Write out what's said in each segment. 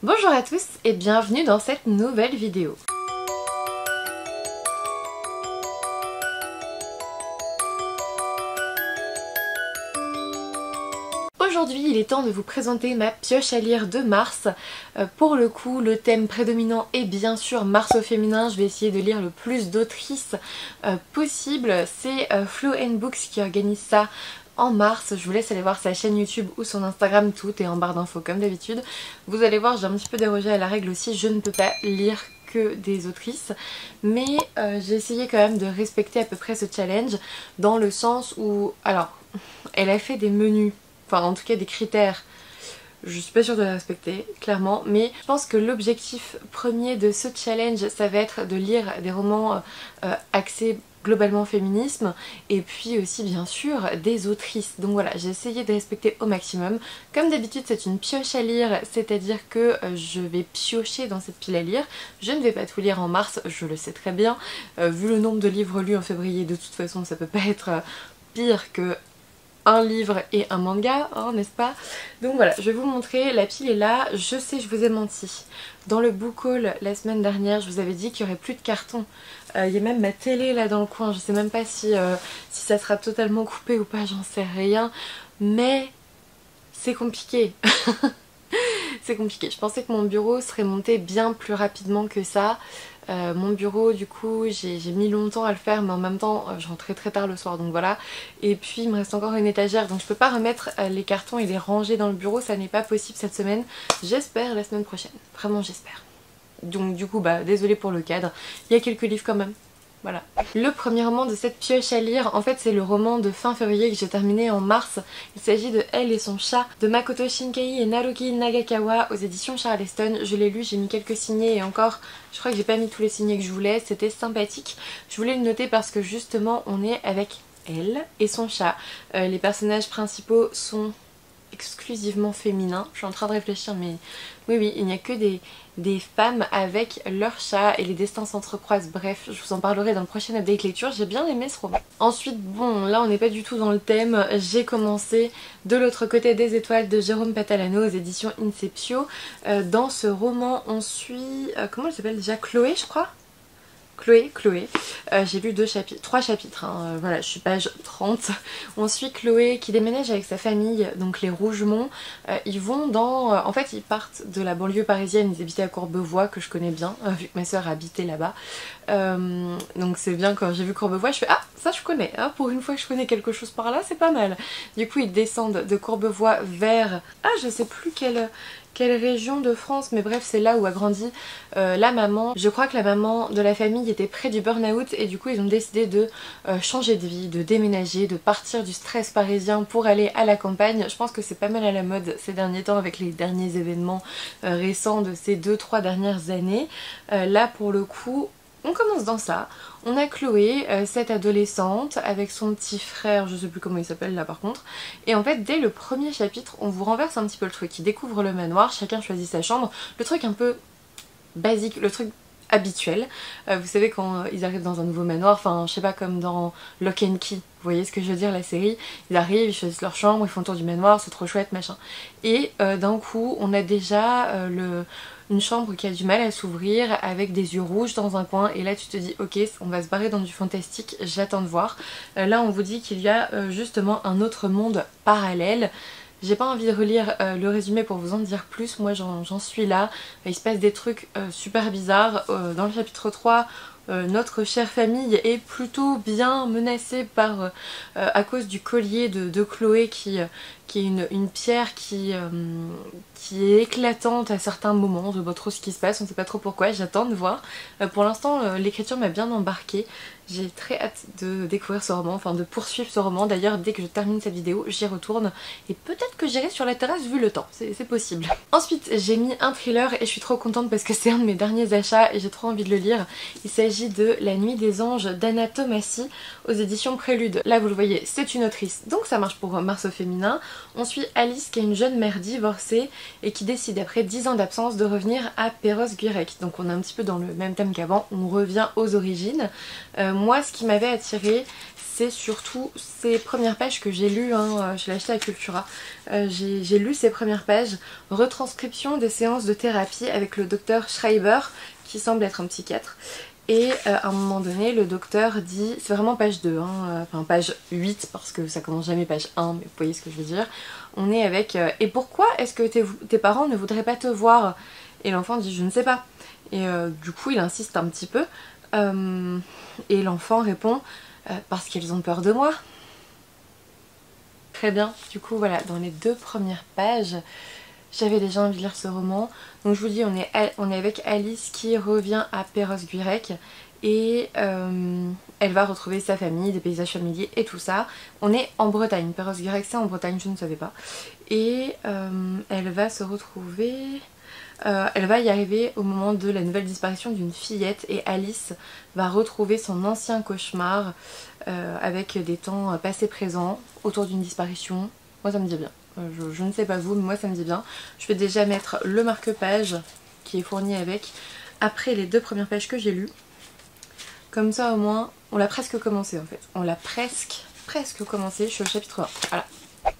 Bonjour à tous et bienvenue dans cette nouvelle vidéo. Aujourd'hui, il est temps de vous présenter ma pioche à lire de mars. Pour le coup, le thème prédominant est bien sûr Mars au féminin. Je vais essayer de lire le plus d'autrices possible. C'est Flow & Books qui organise ça en mars. Je vous laisse aller voir sa chaîne YouTube ou son Instagram, tout est en barre d'infos comme d'habitude. Vous allez voir, j'ai un petit peu dérogé à la règle aussi, je ne peux pas lire que des autrices, mais j'ai essayé quand même de respecter à peu près ce challenge dans le sens où, alors, elle a fait des menus, enfin en tout cas des critères, je suis pas sûre de les respecter clairement, mais je pense que l'objectif premier de ce challenge ça va être de lire des romans axés globalement féminisme et puis aussi bien sûr des autrices. Donc voilà, j'ai essayé de respecter au maximum. Comme d'habitude c'est une pioche à lire, c'est-à-dire que je vais piocher dans cette pile à lire. Je ne vais pas tout lire en mars, je le sais très bien. Vu le nombre de livres lus en février, de toute façon ça peut pas être pire que un livre et un manga, hein, n'est-ce pas? Donc voilà, je vais vous montrer, la pile est là. Je sais, je vous ai menti. Dans le book haul la semaine dernière, je vous avais dit qu'il n'y aurait plus de carton. Il y a même ma télé là dans le coin, je sais même pas si ça sera totalement coupé ou pas, j'en sais rien. Mais c'est compliqué. C'est compliqué. Je pensais que mon bureau serait monté bien plus rapidement que ça. Mon bureau du coup j'ai mis longtemps à le faire, mais en même temps je rentrais très tard le soir, donc voilà. Et puis il me reste encore une étagère, donc je peux pas remettre les cartons et les ranger dans le bureau, ça n'est pas possible cette semaine. J'espère la semaine prochaine, vraiment j'espère. Donc du coup bah désolée pour le cadre, il y a quelques livres quand même. Voilà. Le premier roman de cette pioche à lire, en fait c'est le roman de fin février que j'ai terminé en mars. Il s'agit de Elle et son chat de Makoto Shinkai et Naruki Nagakawa aux éditions Charleston. Je l'ai lu, j'ai mis quelques signés et encore je crois que j'ai pas mis tous les signés que je voulais, c'était sympathique. Je voulais le noter parce que justement on est avec elle et son chat. Les personnages principaux sont exclusivement féminins. Je suis en train de réfléchir mais oui, il n'y a que des femmes avec leur chat et les destins s'entrecroisent. Bref, je vous en parlerai dans le prochain update lecture. J'ai bien aimé ce roman. Ensuite, bon, là on n'est pas du tout dans le thème. J'ai commencé De l'autre côté des étoiles de Jérôme Patalano aux éditions Inceptio. Dans ce roman, on suit... comment elle s'appelle déjà? Chloé, je crois. Chloé, j'ai lu 3 chapitres, hein. Voilà, je suis page 30. On suit Chloé qui déménage avec sa famille, donc les Rougemont. Ils vont dans... en fait, ils partent de la banlieue parisienne, ils habitaient à Courbevoie, que je connais bien, vu que ma soeur habitait là-bas. Donc c'est bien, quand j'ai vu Courbevoie, je fais ah, ça je connais, hein, pour une fois que je connais quelque chose par là, c'est pas mal. Du coup, ils descendent de Courbevoie vers... ah, je sais plus quelle région de France, mais bref c'est là où a grandi la maman. Je crois que la maman de la famille était près du burn-out et du coup ils ont décidé de changer de vie, de déménager, de partir du stress parisien pour aller à la campagne. Je pense que c'est pas mal à la mode ces derniers temps avec les derniers événements récents de ces 2-3 dernières années. Là pour le coup on commence dans ça. On a Chloé, cette adolescente, avec son petit frère, je sais plus comment il s'appelle là par contre. Et en fait, dès le premier chapitre, on vous renverse un petit peu le truc. Ils découvrent le manoir, chacun choisit sa chambre. Le truc un peu basique, le truc habituel. Vous savez quand ils arrivent dans un nouveau manoir, enfin je sais pas, comme dans Lock and Key. Vous voyez ce que je veux dire, la série. Ils arrivent, ils choisissent leur chambre, ils font le tour du manoir, c'est trop chouette, machin. Et d'un coup, on a déjà une chambre qui a du mal à s'ouvrir avec des yeux rouges dans un coin et là tu te dis ok, on va se barrer dans du fantastique, j'attends de voir. Là on vous dit qu'il y a justement un autre monde parallèle. J'ai pas envie de relire le résumé pour vous en dire plus, moi j'en suis là. Il se passe des trucs super bizarres. Dans le chapitre 3, notre chère famille est plutôt bien menacée par, à cause du collier de Chloé qui est une pierre qui est éclatante à certains moments. On ne sait pas trop ce qui se passe, on ne sait pas trop pourquoi, j'attends de voir. Pour l'instant l'écriture m'a bien embarquée. J'ai très hâte de découvrir ce roman, enfin de poursuivre ce roman. D'ailleurs dès que je termine cette vidéo j'y retourne et peut-être que j'irai sur la terrasse vu le temps, c'est possible. Ensuite j'ai mis un thriller et je suis trop contente parce que c'est un de mes derniers achats et j'ai trop envie de le lire. Il s'agit de La Nuit des Anges d'Anna Tomassi aux éditions Prélude. Là vous le voyez, c'est une autrice donc ça marche pour Mars au féminin. On suit Alice qui est une jeune mère divorcée et qui décide après 10 ans d'absence de revenir à Perros-Guirec. Donc on est un petit peu dans le même thème qu'avant, on revient aux origines. Moi ce qui m'avait attirée, c'est surtout ces premières pages que j'ai lues, hein, je l'ai acheté à Cultura. J'ai lu ces premières pages, retranscription des séances de thérapie avec le docteur Schreiber, qui semble être un psychiatre. Et à un moment donné, le docteur dit, c'est vraiment page 2, hein, enfin page 8 parce que ça commence jamais page 1, mais vous voyez ce que je veux dire. On est avec et pourquoi est-ce que tes parents ne voudraient pas te voir? Et l'enfant dit je ne sais pas. Et du coup il insiste un petit peu et l'enfant répond parce qu'ils ont peur de moi. Très bien, du coup voilà, dans les 2 premières pages, j'avais déjà envie de lire ce roman. Donc je vous dis, on est avec Alice qui revient à Perros-Guirec et elle va retrouver sa famille, des paysages familiers et tout ça. On est en Bretagne, Perros-Guirec c'est en Bretagne, je ne savais pas. Et elle va se retrouver... elle va y arriver au moment de la nouvelle disparition d'une fillette et Alice va retrouver son ancien cauchemar avec des temps passés présents autour d'une disparition. Moi ça me dit bien. Je ne sais pas vous, mais moi ça me dit bien. Je vais déjà mettre le marque-page qui est fourni avec après les 2 premières pages que j'ai lues. Comme ça au moins, on l'a presque commencé en fait. On l'a presque commencé, je suis au chapitre 1. Voilà.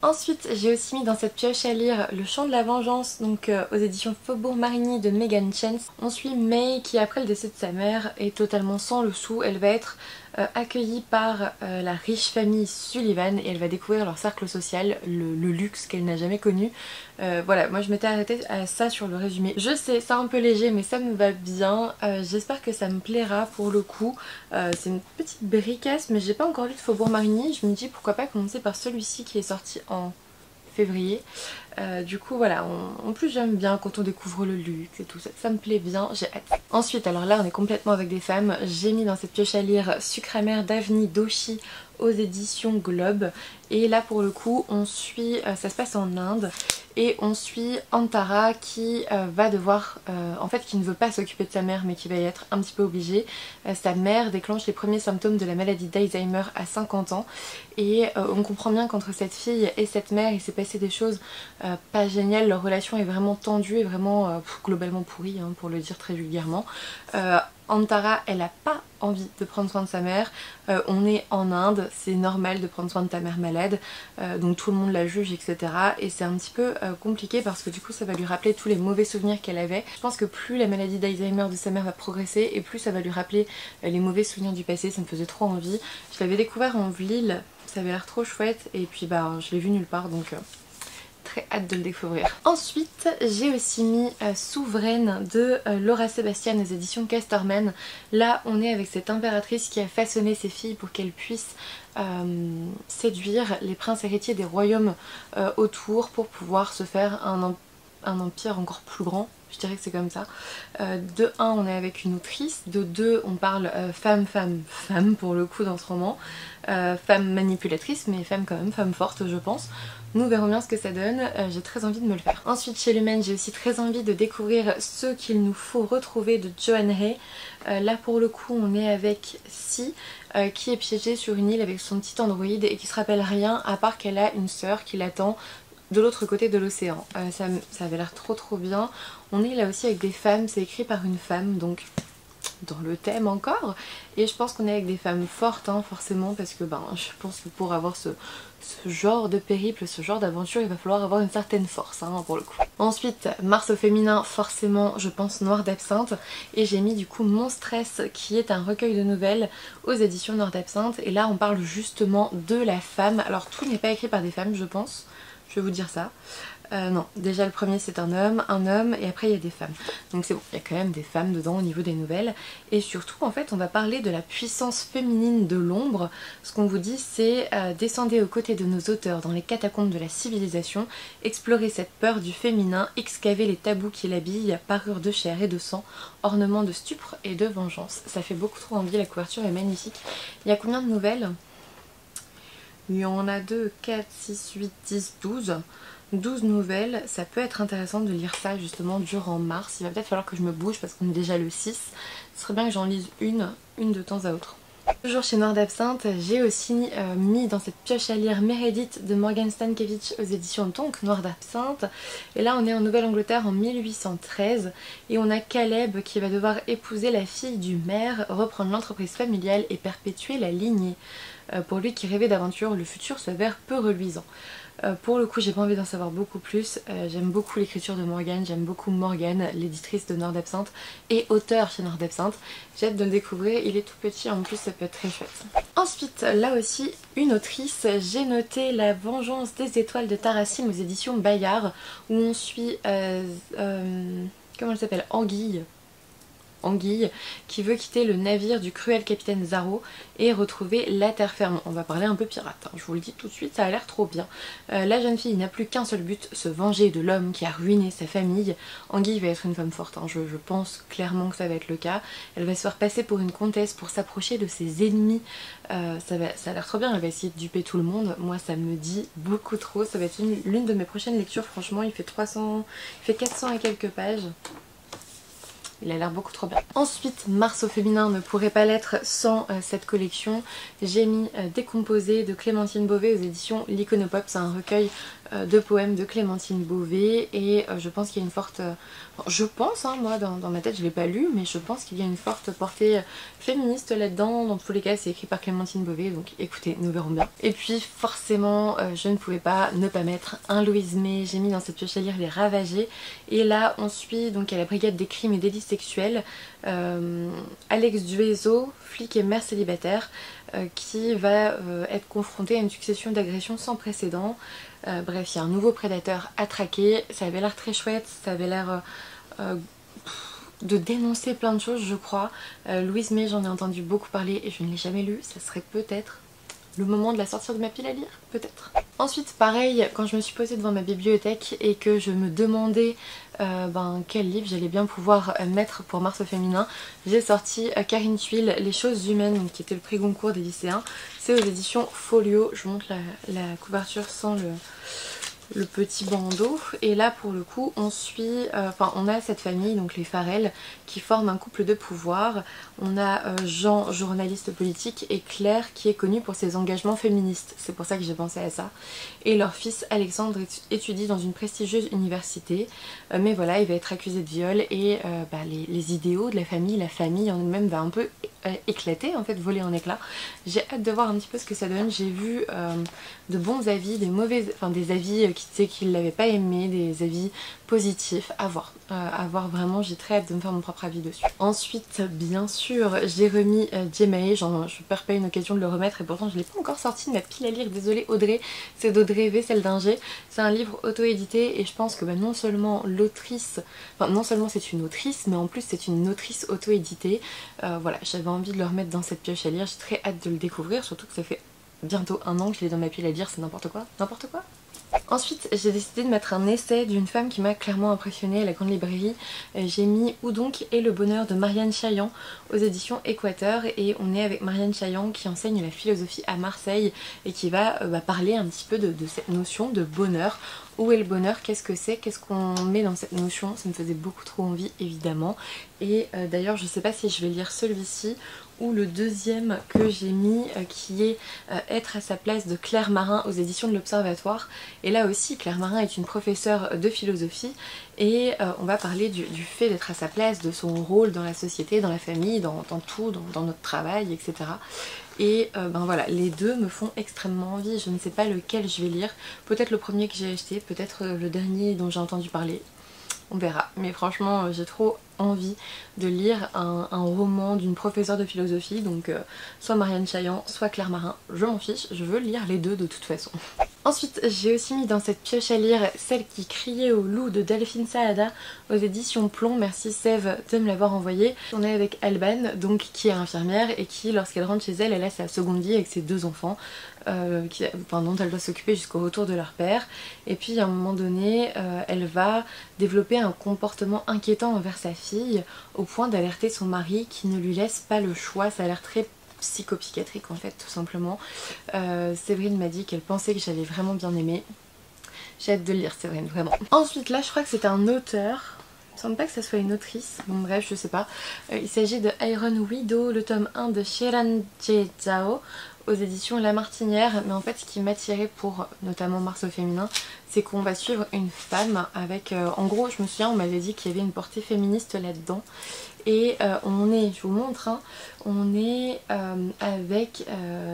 Ensuite, j'ai aussi mis dans cette pioche à lire Le Chant de la Vengeance, donc aux éditions Faubourg Marigny de Megan Chance. On suit May qui, après le décès de sa mère, est totalement sans le sou. Elle va être accueillie par la riche famille Sullivan et elle va découvrir leur cercle social, le luxe qu'elle n'a jamais connu. Voilà, moi je m'étais arrêtée à ça sur le résumé. Je sais, c'est un peu léger mais ça me va bien. J'espère que ça me plaira pour le coup. C'est une petite bricasse mais j'ai pas encore lu de Faubourg Marigny. Je me dis pourquoi pas commencer par celui-ci qui est sorti en février. Du coup voilà, en plus j'aime bien quand on découvre le luxe et tout ça, ça me plaît bien, j'ai hâte. Ensuite, alors là on est complètement avec des femmes, j'ai mis dans cette pioche à lire Sucre amer d'Avni Doshi aux éditions Globe. Et là pour le coup on suit, ça se passe en Inde et on suit Antara qui va devoir, en fait qui ne veut pas s'occuper de sa mère mais qui va y être un petit peu obligée. Sa mère déclenche les premiers symptômes de la maladie d'Alzheimer à 50 ans et on comprend bien qu'entre cette fille et cette mère il s'est passé des choses pas géniales, leur relation est vraiment tendue et vraiment globalement pourrie hein, pour le dire très vulgairement. Antara, elle a pas envie de prendre soin de sa mère, on est en Inde, c'est normal de prendre soin de ta mère malade, donc tout le monde la juge etc. Et c'est un petit peu compliqué parce que du coup ça va lui rappeler tous les mauvais souvenirs qu'elle avait. Je pense que plus la maladie d'Alzheimer de sa mère va progresser et plus ça va lui rappeler les mauvais souvenirs du passé, ça me faisait trop envie. Je l'avais découvert en Lille, ça avait l'air trop chouette et puis bah je l'ai vu nulle part donc... très hâte de le découvrir. Ensuite, j'ai aussi mis Souveraine de Laura Sébastien aux éditions Casterman. Là, on est avec cette impératrice qui a façonné ses filles pour qu'elles puissent séduire les princes héritiers des royaumes autour pour pouvoir se faire un empire encore plus grand. Je dirais que c'est comme ça. De 1, on est avec une autrice. De 2, on parle femme pour le coup dans ce roman. Femme manipulatrice, mais femme quand même, femme forte je pense. Nous verrons bien ce que ça donne, j'ai très envie de me le faire. Ensuite chez Lumen, j'ai aussi très envie de découvrir Ce qu'il nous faut retrouver de Joanne Hay. Là pour le coup on est avec Si, qui est piégée sur une île avec son petit androïde et qui se rappelle rien à part qu'elle a une sœur qui l'attend de l'autre côté de l'océan. Ça avait l'air trop bien. On est là aussi avec des femmes, c'est écrit par une femme donc dans le thème encore, et je pense qu'on est avec des femmes fortes hein, forcément parce que ben je pense que pour avoir ce genre de périple, ce genre d'aventure, il va falloir avoir une certaine force hein, pour le coup. Ensuite, Mars au féminin, forcément je pense Noir d'Absinthe, et j'ai mis du coup Mon Stress qui est un recueil de nouvelles aux éditions Noir d'Absinthe, et là on parle justement de la femme. Alors tout n'est pas écrit par des femmes je pense, je vais vous dire ça. Non, déjà le premier c'est un homme et après il y a des femmes. Donc c'est bon, il y a quand même des femmes dedans au niveau des nouvelles. Et surtout en fait on va parler de la puissance féminine de l'ombre. Ce qu'on vous dit c'est descendez aux côtés de nos auteurs dans les catacombes de la civilisation, explorer cette peur du féminin, excaver les tabous qui l'habillent, parure de chair et de sang, ornements de stupre et de vengeance. Ça fait beaucoup trop envie, la couverture est magnifique. Il y a combien de nouvelles? Il y en a 2, 4, 6, 8, 10, 12 nouvelles, ça peut être intéressant de lire ça justement durant mars. Il va peut-être falloir que je me bouge parce qu'on est déjà le 6. Ce serait bien que j'en lise une de temps à autre. Toujours chez Noir d'Absinthe, j'ai aussi mis dans cette pioche à lire Meredith de Morgan Stankiewicz aux éditions donc Noir d'Absinthe. Et là on est en Nouvelle-Angleterre en 1813 et on a Caleb qui va devoir épouser la fille du maire, reprendre l'entreprise familiale et perpétuer la lignée. Pour lui qui rêvait d'aventure, le futur s'avère peu reluisant. Pour le coup j'ai pas envie d'en savoir beaucoup plus, j'aime beaucoup l'écriture de Morgane, j'aime beaucoup Morgane, l'éditrice de Noir d'Absinthe et auteur chez Noir d'Absinthe. J'ai hâte de le découvrir, il est tout petit, en plus ça peut être très chouette. Ensuite, là aussi, une autrice, j'ai noté La Vengeance des étoiles de Tarassim aux éditions Bayard, où on suit, comment elle s'appelle, Anguille qui veut quitter le navire du cruel capitaine Zaro et retrouver la terre ferme. On va parler un peu pirate, hein. Je vous le dis tout de suite, ça a l'air trop bien. La jeune fille n'a plus qu'un seul but, se venger de l'homme qui a ruiné sa famille. Anguille va être une femme forte, hein. Je pense clairement que ça va être le cas. Elle va se faire passer pour une comtesse pour s'approcher de ses ennemis. Ça a l'air trop bien, elle va essayer de duper tout le monde. Moi ça me dit beaucoup trop, ça va être l'une de mes prochaines lectures. Franchement il fait 400 et quelques pages. Il a l'air beaucoup trop bien. Ensuite, Mars au féminin ne pourrait pas l'être sans cette collection. J'ai mis Décomposé de Clémentine Beauvais aux éditions L'Iconopop. C'est un recueil de poèmes de Clémentine Beauvais et je pense qu'il y a une forte... je pense, hein, moi dans ma tête je l'ai pas lu, mais je pense qu'il y a une forte portée féministe là-dedans. Dans tous les cas c'est écrit par Clémentine Beauvais, donc écoutez, nous verrons bien. Et puis forcément je ne pouvais pas ne pas mettre un Louise May. J'ai mis dans cette pioche à lire Les Ravagés et là on suit donc à la brigade des crimes et délits sexuels Alex Dueso, flic et mère célibataire, qui va être confronté à une succession d'agressions sans précédent. Bref, il y a un nouveau prédateur à traquer, ça avait l'air très chouette, ça avait l'air de dénoncer plein de choses je crois. Louise May, j'en ai entendu beaucoup parler et je ne l'ai jamais lu, ça serait peut-être le moment de la sortir de ma pile à lire, peut-être. Ensuite pareil, quand je me suis posée devant ma bibliothèque et que je me demandais quel livre j'allais bien pouvoir mettre pour Mars au féminin, j'ai sorti Karine Thuil, Les choses humaines, qui était le prix Goncourt des lycéens. C'est aux éditions Folio, je vous montre la couverture sans le petit bandeau et là pour le coup on suit, on a cette famille, donc les Farrell, qui forment un couple de pouvoir. On a Jean, journaliste politique, et Claire qui est connue pour ses engagements féministes, c'est pour ça que j'ai pensé à ça. Et leur fils Alexandre étudie dans une prestigieuse université, mais voilà il va être accusé de viol et les idéaux de la famille en elle-même va un peu éclater, en fait voler en éclats. J'ai hâte de voir un petit peu ce que ça donne. J'ai vu de bons avis, des avis qui ne l'avaient pas aimé, des avis positifs, à voir vraiment, j'ai très hâte de me faire mon propre avis dessus. Ensuite bien sûr j'ai remis Jemae, je perds pas une occasion de le remettre et pourtant je l'ai pas encore sorti de ma pile à lire, désolée Audrey, c'est d'Audrey Wessel-Dinger. C'est un livre auto-édité et je pense que non seulement l'autrice, non seulement c'est une autrice, mais en plus c'est une autrice auto-éditée. Voilà, j'avais envie de le remettre dans cette pioche à lire, j'ai très hâte de le découvrir, surtout que ça fait bientôt un an que je l'ai dans ma pile à lire, c'est n'importe quoi, n'importe quoi. Ensuite j'ai décidé de mettre un essai d'une femme qui m'a clairement impressionnée à la grande librairie. J'ai mis Où donc est le bonheur de Marianne Chaillan aux éditions Équateur et on est avec Marianne Chaillan qui enseigne la philosophie à Marseille et qui va parler un petit peu de cette notion de bonheur. Où est le bonheur? Qu'est-ce que c'est? Qu'est-ce qu'on met dans cette notion? Ça me faisait beaucoup trop envie évidemment. Et d'ailleurs je sais pas si je vais lire celui-ci ou le deuxième que j'ai mis qui est Être à sa place de Claire Marin aux éditions de l'Observatoire. Et là aussi Claire Marin est une professeure de philosophie et on va parler du fait d'être à sa place, de son rôle dans la société, dans la famille, dans tout, dans notre travail, etc. Et voilà, les deux me font extrêmement envie, je ne sais pas lequel je vais lire, peut-être le premier que j'ai acheté, peut-être le dernier dont j'ai entendu parler. On verra, mais franchement j'ai trop envie de lire un roman d'une professeure de philosophie, donc soit Marianne Chaillan, soit Claire Marin, je m'en fiche, je veux lire les deux de toute façon. Ensuite j'ai aussi mis dans cette pioche à lire Celle qui criait au loup de Delphine Saada aux éditions Plomb. Merci Sève de me l'avoir envoyé. On est avec Alban, donc qui est infirmière et qui lorsqu'elle rentre chez elle, elle a sa seconde vie avec ses deux enfants dont elle doit s'occuper jusqu'au retour de leur père. Et puis à un moment donné elle va développer un comportement inquiétant envers sa fille au point d'alerter son mari qui ne lui laisse pas le choix. Ça a l'air très psychopsychiatrique en fait tout simplement. Séverine m'a dit qu'elle pensait que j'allais vraiment bien aimer. J'ai hâte de le lire Séverine, vraiment. Ensuite là je crois que c'est un auteur me semble pas que ça soit une autrice, bon bref je sais pas. Il s'agit de Iron Widow, le tome 1 de Shiran Jae Zhao aux éditions La Martinière. Mais en fait ce qui m'attirait pour notamment Mars au féminin, c'est qu'on va suivre une femme avec, en gros je me souviens on m'avait dit qu'il y avait une portée féministe là-dedans. Et on est, je vous montre, hein, on est avec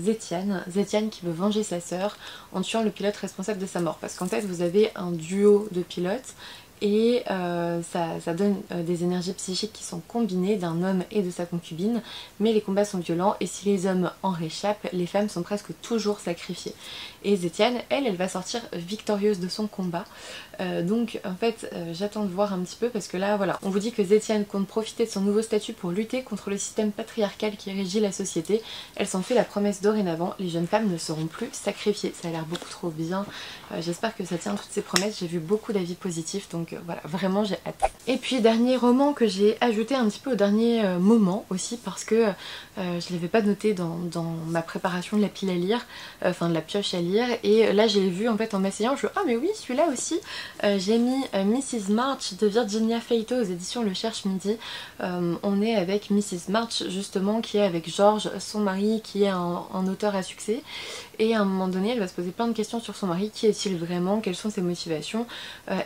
Zetiane qui veut venger sa sœur en tuant le pilote responsable de sa mort. Parce qu'en fait vous avez un duo de pilotes et ça donne des énergies psychiques qui sont combinées d'un homme et de sa concubine, mais les combats sont violents et si les hommes en réchappent, les femmes sont presque toujours sacrifiées. Et Zetiane, elle va sortir victorieuse de son combat. Donc en fait j'attends de voir un petit peu parce que là voilà, on vous dit que Zetiane compte profiter de son nouveau statut pour lutter contre le système patriarcal qui régit la société. Elle s'en fait la promesse dorénavant, les jeunes femmes ne seront plus sacrifiées. Ça a l'air beaucoup trop bien, j'espère que ça tient toutes ces promesses, j'ai vu beaucoup d'avis positifs donc voilà, vraiment j'ai hâte. Et puis dernier roman que j'ai ajouté un petit peu au dernier moment aussi parce que je l'avais pas noté dans ma préparation de la pile à lire, enfin de la pioche à lire, et là j'ai vu en fait en m'asseyant, je me ah mais oui celui-là aussi. J'ai mis Mrs. March de Virginia Feito aux éditions Le Cherche Midi. On est avec Mrs. March justement qui est avec George, son mari qui est un auteur à succès, et à un moment donné elle va se poser plein de questions sur son mari. Qui est-il vraiment? Quelles sont ses motivations?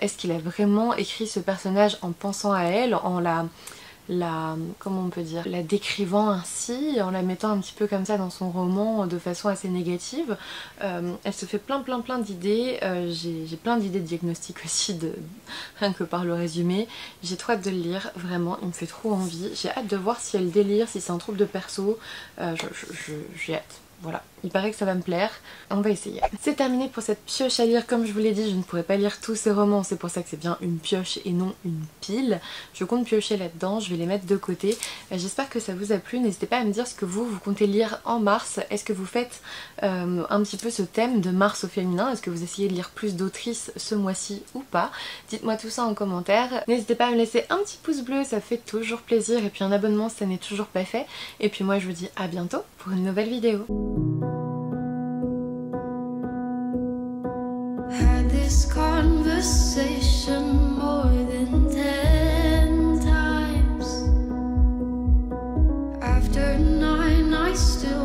Est-ce qu'il a vraiment écrit ce personnage en pensant à elle, en comment on peut dire, la décrivant ainsi, en la mettant un petit peu comme ça dans son roman de façon assez négative. Elle se fait plein d'idées, j'ai plein d'idées de diagnostic aussi, rien que par le résumé. J'ai trop hâte de le lire, vraiment, il me fait trop envie. J'ai hâte de voir si elle délire, si c'est un trouble de perso, j'ai hâte. Voilà, il paraît que ça va me plaire, on va essayer. C'est terminé pour cette pioche à lire, comme je vous l'ai dit, je ne pourrais pas lire tous ces romans, c'est pour ça que c'est bien une pioche et non une pile. Je compte piocher là-dedans, je vais les mettre de côté. J'espère que ça vous a plu, n'hésitez pas à me dire ce que vous comptez lire en mars. Est-ce que vous faites un petit peu ce thème de mars au féminin? Est-ce que vous essayez de lire plus d'autrices ce mois-ci ou pas? Dites-moi tout ça en commentaire. N'hésitez pas à me laisser un petit pouce bleu, ça fait toujours plaisir, et puis un abonnement si ça n'est toujours pas fait. Et puis moi je vous dis à bientôt pour une nouvelle vidéo. Had this conversation more than 10 times. After 9 I still